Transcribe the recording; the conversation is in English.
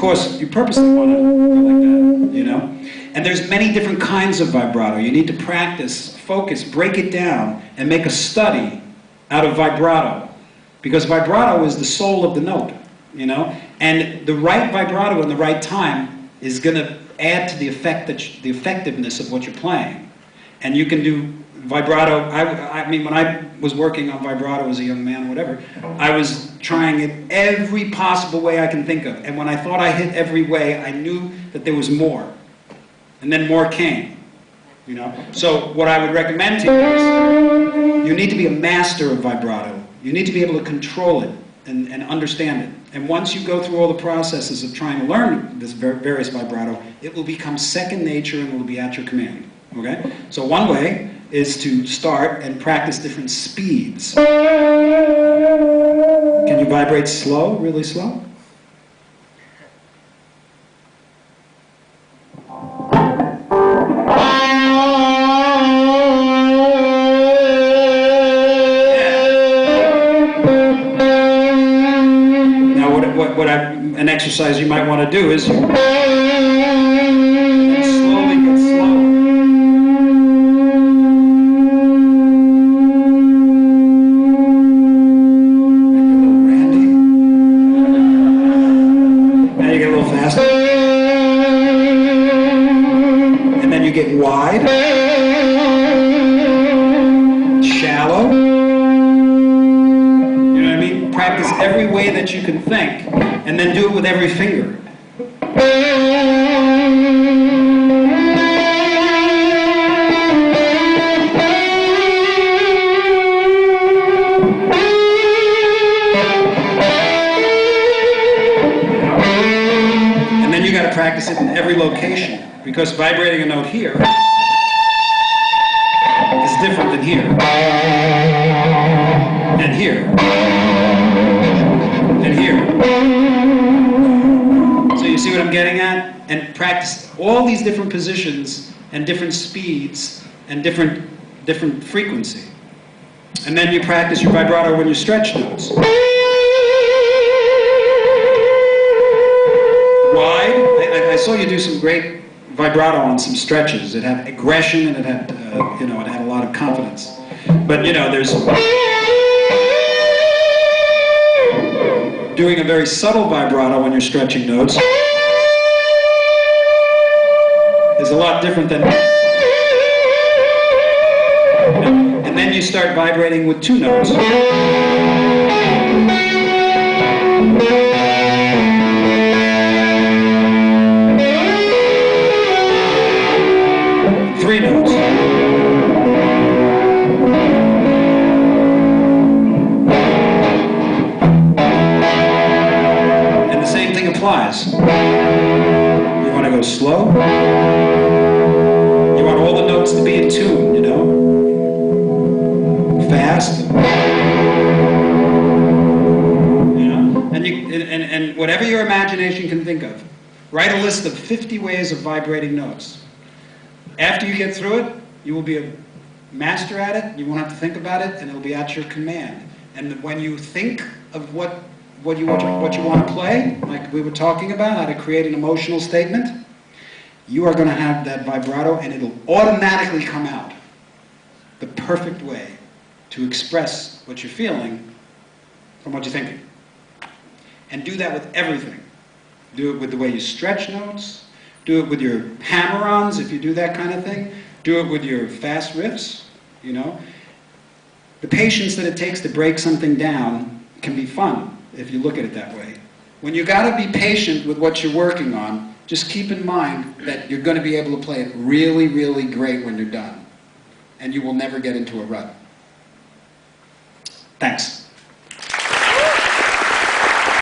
course, you purposely want to go like that, you know? And there's many different kinds of vibrato. You need to practice, focus, break it down, and make a study out of vibrato. Because vibrato is the soul of the note, you know? And the right vibrato in the right time is going to add to the effectiveness of what you're playing. And you can do vibrato. I mean, when I was working on vibrato as a young man or whatever, I was trying it every possible way I can think of. And when I thought I hit every way, I knew that there was more. And then more came, you know. So what I would recommend to you is you need to be a master of vibrato. You need to be able to control it and understand it. And once you go through all the processes of trying to learn this various vibrato, it will become second nature and it will be at your command, okay? So one way is to start and practice different speeds. Can you vibrate slow, really slow? An exercise you might want to do is you slowly get slower. Randy. Now you get a little faster. And then you get wide, shallow. You know what I mean? Practice every way that you can think. And then do it with every finger. And then you got to practice it in every location, because vibrating a note here is different than here, and here, and here. You see what I'm getting at? And practice all these different positions and different speeds and different frequency. And then you practice your vibrato when you stretch notes. Wide. I saw you do some great vibrato on some stretches. It had aggression and it had, you know, it had a lot of confidence. But you know, there's doing a very subtle vibrato when you're stretching notes is a lot different than, and then you start vibrating with two notes. Three notes. And the same thing applies. You want to go slow. You want all the notes to be in tune, you know? Fast. You know? And whatever your imagination can think of, write a list of 50 ways of vibrating notes. After you get through it, you will be a master at it. You won't have to think about it, and it'll be at your command. And when you think of what you want to play, like we were talking about, how to create an emotional statement, you are going to have that vibrato, and it'll automatically come out. The perfect way to express what you're feeling from what you're thinking. And do that with everything. Do it with the way you stretch notes. Do it with your hammer-ons, if you do that kind of thing. Do it with your fast riffs, you know. The patience that it takes to break something down can be fun, if you look at it that way. When you got to be patient with what you're working on, just keep in mind that you're going to be able to play it really, really great when you're done. And you will never get into a rut. Thanks.